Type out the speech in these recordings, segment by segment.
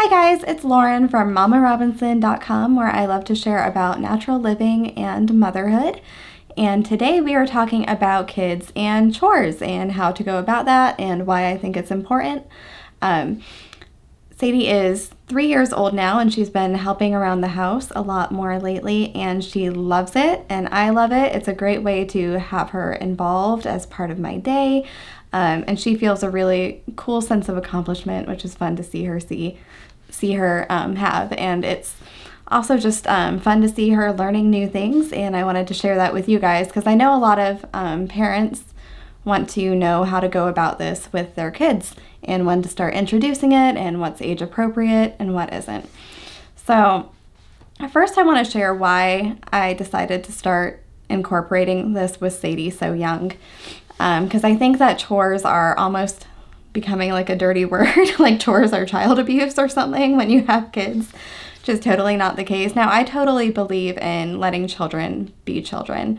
Hi guys, it's Lauren from MamaRobinson.com, where I love to share about natural living and motherhood. And today we are talking about kids and chores and how to go about that and why I think it's important. Sadie is 3 years old now, and she's been helping around the house a lot more lately, and she loves it and I love it. It's a great way to have her involved as part of my day. And she feels a really cool sense of accomplishment, which is fun to see her have. And it's also just fun to see her learning new things. And I wanted to share that with you guys because I know a lot of parents want to know how to go about this with their kids and when to start introducing it and what's age appropriate and what isn't. So first I want to share why I decided to start incorporating this with Sadie so young. Because I think that chores are almost becoming like a dirty word, like chores are child abuse or something when you have kids, which is totally not the case. Now, I totally believe in letting children be children.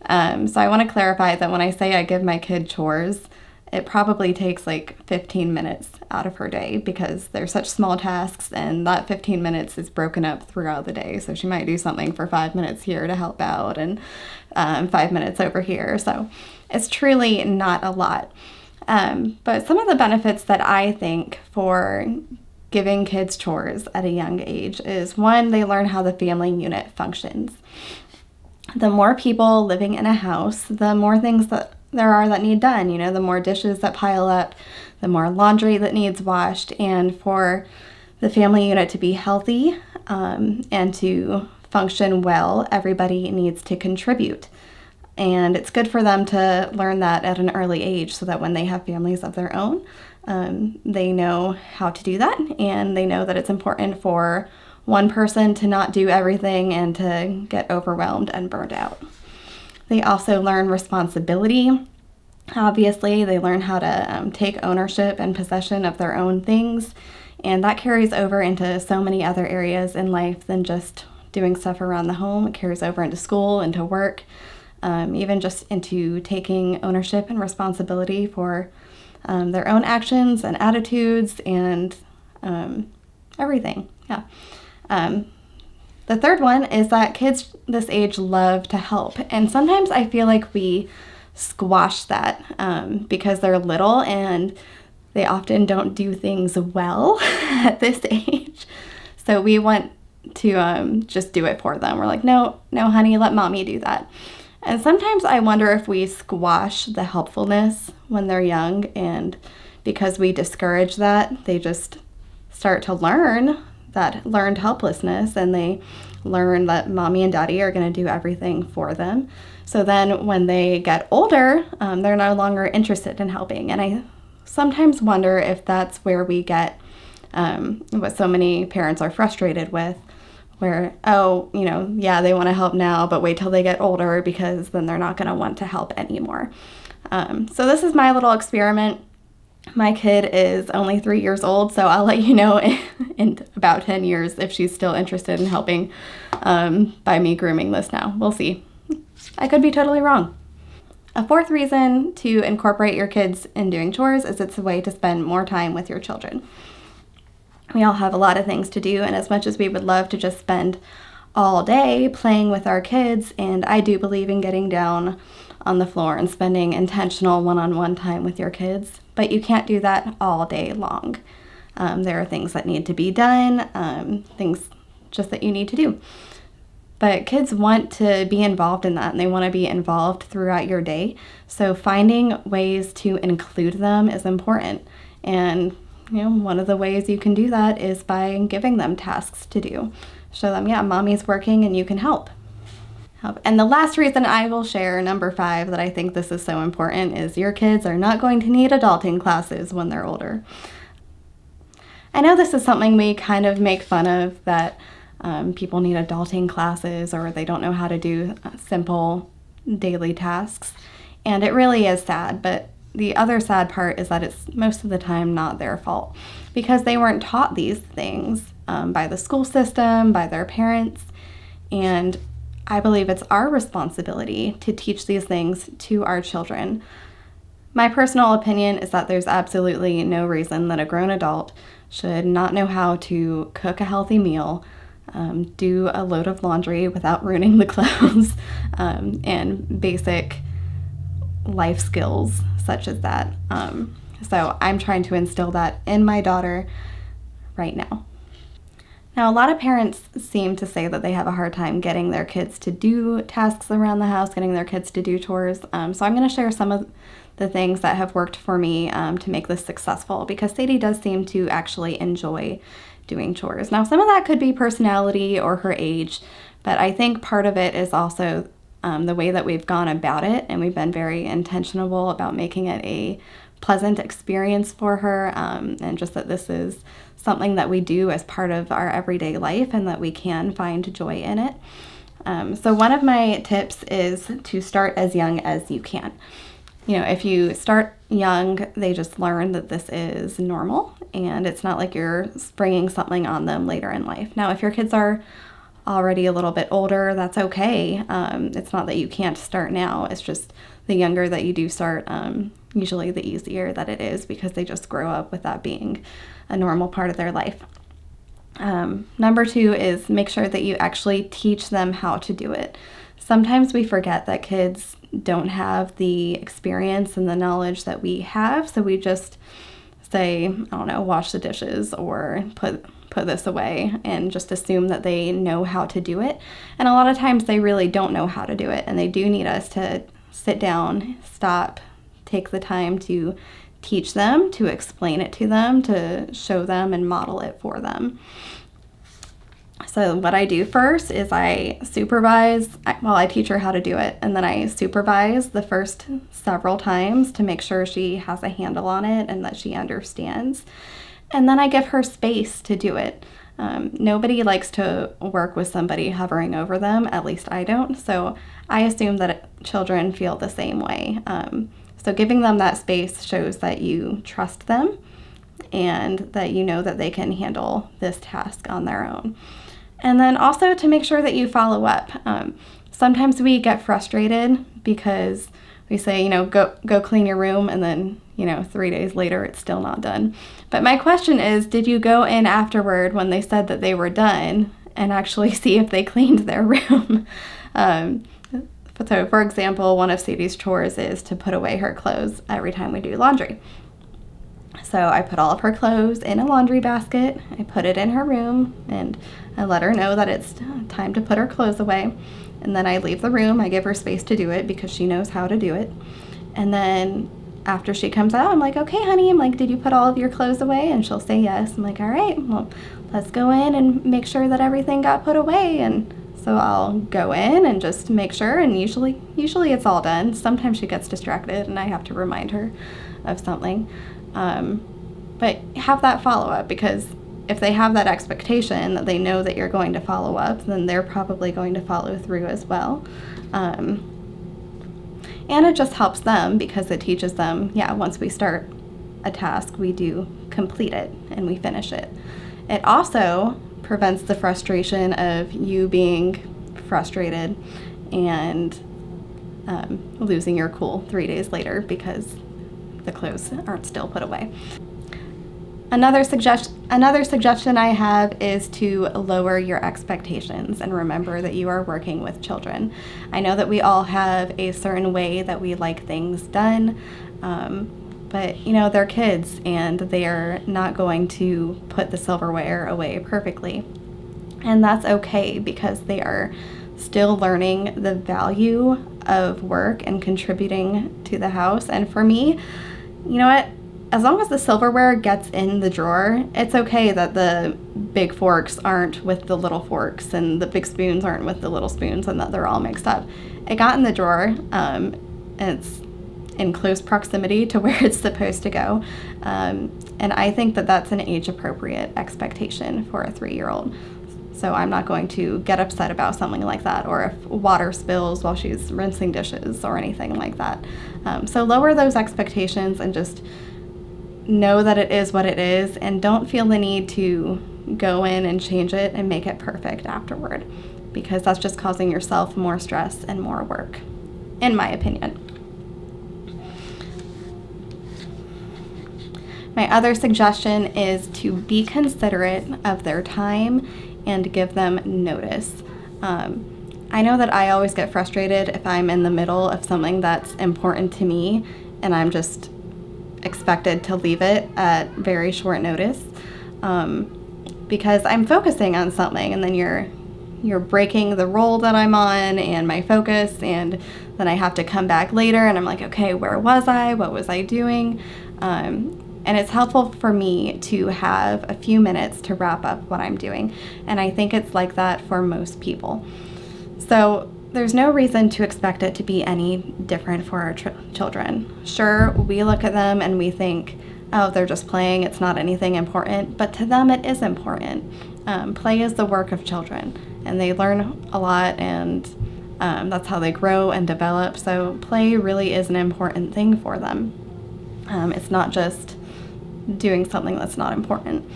So I want to clarify that when I say I give my kid chores, it probably takes like 15 minutes out of her day because they're such small tasks, and that 15 minutes is broken up throughout the day. So she might do something for 5 minutes here to help out and 5 minutes over here. So it's truly not a lot. But some of the benefits that I think for giving kids chores at a young age is, one, they learn how the family unit functions. The more people living in a house, the more things that there are that need done. You know, the more dishes that pile up, the more laundry that needs washed. And for the family unit to be healthy and to function well, everybody needs to contribute. And it's good for them to learn that at an early age so that when they have families of their own, they know how to do that. And they know that it's important for one person to not do everything and to get overwhelmed and burned out. They also learn responsibility. Obviously, they learn how to take ownership and possession of their own things. And that carries over into so many other areas in life than just doing stuff around the home. It carries over into school, into work, even just into taking ownership and responsibility for their own actions and attitudes and everything. Yeah. The third one is that kids this age love to help. And sometimes I feel like we squash that because they're little and they often don't do things well at this age. So we want to just do it for them. We're like, no, honey, let mommy do that. And sometimes I wonder if we squash the helpfulness when they're young, and because we discourage that, they just start to learn that learned helplessness, and they learn that mommy and daddy are going to do everything for them. So then when they get older, they're no longer interested in helping. And I sometimes wonder if that's where we get what so many parents are frustrated with, where, they want to help now, but wait till they get older because then they're not going to want to help anymore. So this is my little experiment. My kid is only 3 years old, so I'll let you know in about 10 years if she's still interested in helping by me grooming this now. We'll see. I could be totally wrong. A fourth reason to incorporate your kids in doing chores is it's a way to spend more time with your children. We all have a lot of things to do, and as much as we would love to just spend all day playing with our kids, and I do believe in getting down on the floor and spending intentional one-on-one time with your kids, but you can't do that all day long. There are things that need to be done, things just that you need to do. But kids want to be involved in that, and they want to be involved throughout your day. So finding ways to include them is important. And one of the ways you can do that is by giving them tasks to do. Show them, mommy's working and you can help. And the last reason I will share, number 5, that I think this is so important is your kids are not going to need adulting classes when they're older. I know this is something we kind of make fun of, that people need adulting classes or they don't know how to do simple daily tasks. And it really is sad, but the other sad part is that it's most of the time not their fault because they weren't taught these things by the school system, by their parents. And I believe it's our responsibility to teach these things to our children. My personal opinion is that there's absolutely no reason that a grown adult should not know how to cook a healthy meal, do a load of laundry without ruining the clothes, and basic life skills such as that. So I'm trying to instill that in my daughter right now. Now, a lot of parents seem to say that they have a hard time getting their kids to do tasks around the house, getting their kids to do chores. So I'm going to share some of the things that have worked for me to make this successful, because Sadie does seem to actually enjoy doing chores. Now, some of that could be personality or her age, but I think part of it is also the way that we've gone about it, and we've been very intentional about making it a pleasant experience for her, and just that this is something that we do as part of our everyday life and that we can find joy in it. So one of my tips is to start as young as you can. If you start young, they just learn that this is normal, and it's not like you're springing something on them later in life. Now, if your kids are already a little bit older, that's okay. It's not that you can't start now. It's just the younger that you do start, usually the easier that it is, because they just grow up with that being a normal part of their life. Number 2 is make sure that you actually teach them how to do it. Sometimes we forget that kids don't have the experience and the knowledge that we have, so we just say, I don't know, wash the dishes or put this away, and just assume that they know how to do it. And a lot of times they really don't know how to do it, and they do need us to sit down, stop, take the time to teach them, to explain it to them, to show them and model it for them. So what I do first is I teach her how to do it, and then I supervise the first several times to make sure she has a handle on it and that she understands. And then I give her space to do it. Nobody likes to work with somebody hovering over them, at least I don't. So I assume that children feel the same way. So giving them that space shows that you trust them and that you know that they can handle this task on their own. And then also to make sure that you follow up. Sometimes we get frustrated because we say, go clean your room, and then, 3 days later it's still not done. But my question is, did you go in afterward when they said that they were done and actually see if they cleaned their room? So for example, one of Sadie's chores is to put away her clothes every time we do laundry. So I put all of her clothes in a laundry basket, I put it in her room, and I let her know that it's time to put her clothes away. And then I leave the room, I give her space to do it because she knows how to do it. And then after she comes out, I'm like, okay, honey, did you put all of your clothes away? And she'll say yes. I'm like, all right, well, let's go in and make sure that everything got put away. And so I'll go in and just make sure, and usually it's all done. Sometimes she gets distracted and I have to remind her of something. But have that follow-up, because if they have that expectation that they know that you're going to follow up, then they're probably going to follow through as well. And it just helps them because it teaches them, once we start a task, we do complete it and we finish it. It also prevents the frustration of you being frustrated and losing your cool 3 days later because the clothes aren't still put away. Another suggestion I have is to lower your expectations and remember that you are working with children. I know that we all have a certain way that we like things done, but they're kids and they're not going to put the silverware away perfectly. And that's okay because they are still learning the value of work and contributing to the house. And for me, you know what? As long as the silverware gets in the drawer, it's okay that the big forks aren't with the little forks and the big spoons aren't with the little spoons and that they're all mixed up. It got in the drawer, and it's in close proximity to where it's supposed to go. And I think that that's an age-appropriate expectation for a 3-year-old. So I'm not going to get upset about something like that, or if water spills while she's rinsing dishes or anything like that. So lower those expectations and just know that it is what it is, and don't feel the need to go in and change it and make it perfect afterward, because that's just causing yourself more stress and more work, in my opinion. My other suggestion is to be considerate of their time and give them notice. I know that I always get frustrated if I'm in the middle of something that's important to me and I'm just expected to leave it at very short notice, because I'm focusing on something, and then you're breaking the role that I'm on and my focus, and then I have to come back later and I'm like, okay, where was I? What was I doing? And it's helpful for me to have a few minutes to wrap up what I'm doing. And I think it's like that for most people. So there's no reason to expect it to be any different for our children. Sure, we look at them and we think, oh, they're just playing, it's not anything important, but to them it is important. Play is the work of children, and they learn a lot, and that's how they grow and develop. So play really is an important thing for them. It's not just doing something that's not important.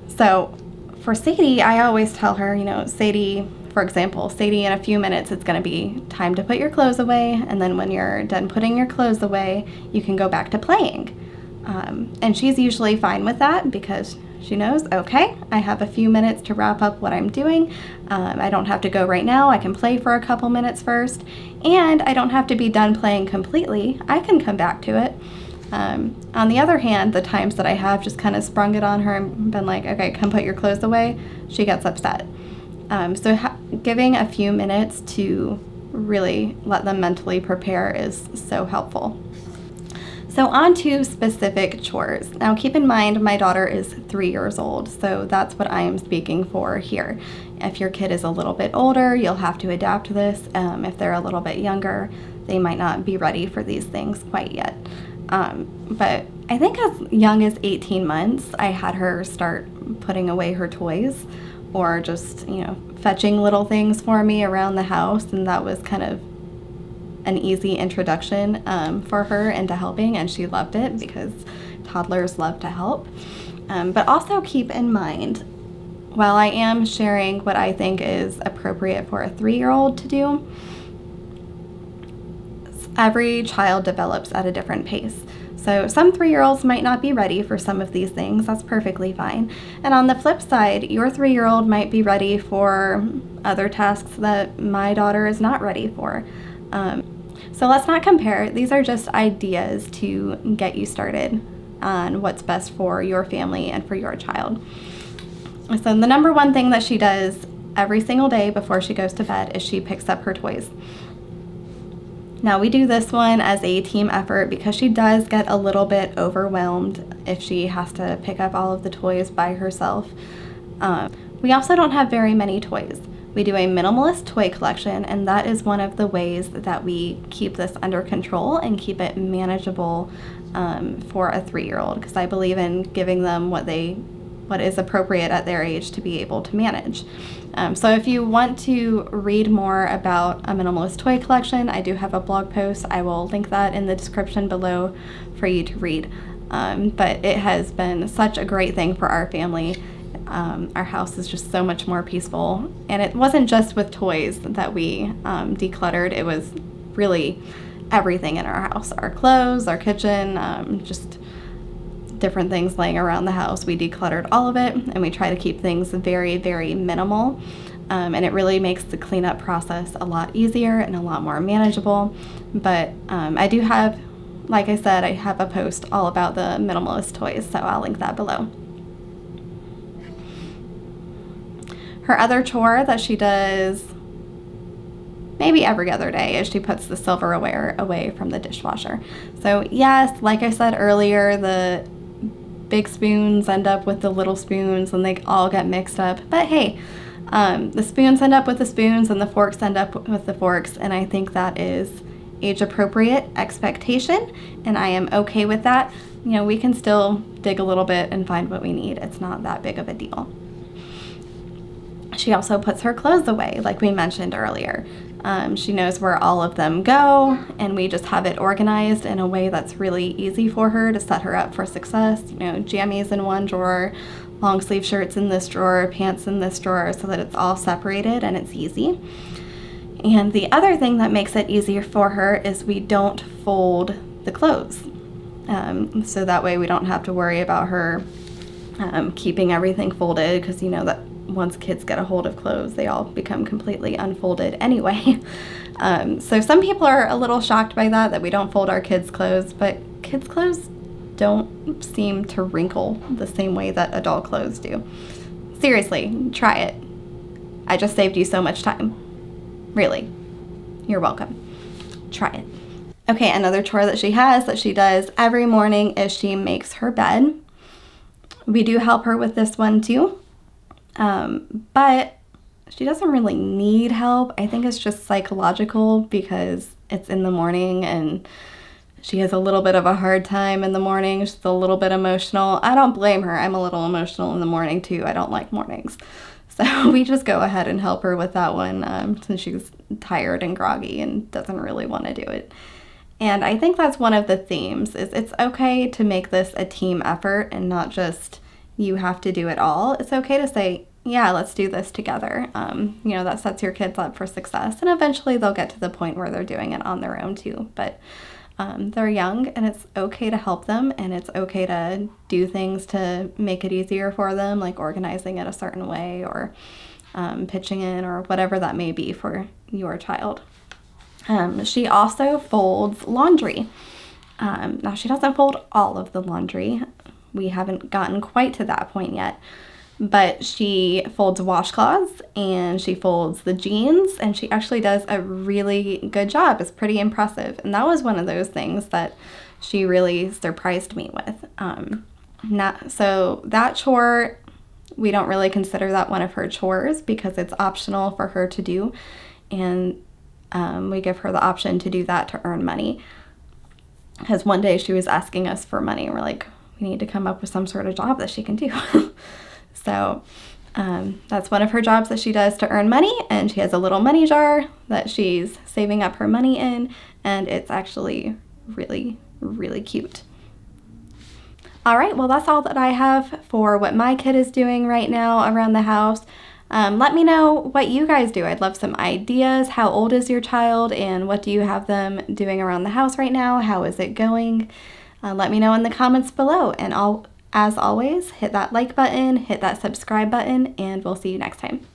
So for Sadie, I always tell her, Sadie, for example, Sadie, in a few minutes, it's going to be time to put your clothes away. And then when you're done putting your clothes away, you can go back to playing. And she's usually fine with that because she knows, okay, I have a few minutes to wrap up what I'm doing. I don't have to go right now. I can play for a couple minutes first. And I don't have to be done playing completely. I can come back to it. On the other hand, the times that I have just kind of sprung it on her and been like, okay, come put your clothes away, she gets upset. So giving a few minutes to really let them mentally prepare is so helpful. So on to specific chores. Now keep in mind my daughter is 3 years old, so that's what I am speaking for here. If your kid is a little bit older, you'll have to adapt to this. If they're a little bit younger, they might not be ready for these things quite yet. But I think as young as 18 months, I had her start putting away her toys, or just, fetching little things for me around the house, and that was kind of an easy introduction for her into helping, and she loved it because toddlers love to help. But also keep in mind, while I am sharing what I think is appropriate for a 3-year-old to do, every child develops at a different pace. So some 3-year-olds might not be ready for some of these things. That's perfectly fine. And on the flip side, your 3-year-old might be ready for other tasks that my daughter is not ready for. So let's not compare. These are just ideas to get you started on what's best for your family and for your child. So the number one thing that she does every single day before she goes to bed is she picks up her toys. Now we do this one as a team effort because she does get a little bit overwhelmed if she has to pick up all of the toys by herself. We also don't have very many toys. We do a minimalist toy collection, and that is one of the ways that we keep this under control and keep it manageable for a 3-year-old, because I believe in giving them what is appropriate at their age to be able to manage. So if you want to read more about a minimalist toy collection, I do have a blog post. I will link that in the description below for you to read. But it has been such a great thing for our family. Our house is just so much more peaceful. And it wasn't just with toys that we decluttered. It was really everything in our house. Our clothes, our kitchen, just different things laying around the house. We decluttered all of it, and we try to keep things very, very minimal. And it really makes the cleanup process a lot easier and a lot more manageable. But I do have, like I said, I have a post all about the minimalist toys, so I'll link that below. Her other chore that she does maybe every other day is she puts the silverware away from the dishwasher. So yes, like I said earlier, the big spoons end up with the little spoons and they all get mixed up. But hey, the spoons end up with the spoons and the forks end up with the forks, and I think that is age-appropriate expectation, and I am okay with that. We can still dig a little bit and find what we need. It's not that big of a deal. She also puts her clothes away, like we mentioned earlier. She knows where all of them go, and we just have it organized in a way that's really easy for her to set her up for success. Jammies in one drawer, long sleeve shirts in this drawer, pants in this drawer, so that it's all separated and it's easy. And the other thing that makes it easier for her is we don't fold the clothes. So that way we don't have to worry about her keeping everything folded, because you know that once kids get a hold of clothes, they all become completely unfolded anyway. So some people are a little shocked by that we don't fold our kids' clothes, but kids' clothes don't seem to wrinkle the same way that adult clothes do. Seriously, try it. I just saved you so much time. Really. You're welcome. Try it. Okay, another chore that she has that she does every morning is she makes her bed. We do help her with this one too, but she doesn't really need help. I think it's just psychological because it's in the morning and she has a little bit of a hard time in the morning. She's a little bit emotional. I don't blame her. I'm a little emotional in the morning too. I don't like mornings. So we just go ahead and help her with that one since she's tired and groggy and doesn't really want to do it. And I think that's one of the themes, is it's okay to make this a team effort and not just you have to do it all. It's okay to say, yeah, let's do this together. That sets your kids up for success. And eventually they'll get to the point where they're doing it on their own too. But they're young and it's okay to help them, and it's okay to do things to make it easier for them, like organizing it a certain way or pitching in or whatever that may be for your child. She also folds laundry. Now, she doesn't fold all of the laundry. We haven't gotten quite to that point yet. But she folds washcloths and she folds the jeans, and she actually does a really good job. It's pretty impressive. And that was one of those things that she really surprised me with. So that chore, we don't really consider that one of her chores because it's optional for her to do. And we give her the option to do that to earn money. Because one day she was asking us for money. We're like, we need to come up with some sort of job that she can do. So that's one of her jobs that she does to earn money. And she has a little money jar that she's saving up her money in. And it's actually really, really cute. All right, well, that's all that I have for what my kid is doing right now around the house. Let me know what you guys do. I'd love some ideas. How old is your child and what do you have them doing around the house right now? How is it going? Let me know in the comments below. And as always, hit that like button, hit that subscribe button, and we'll see you next time.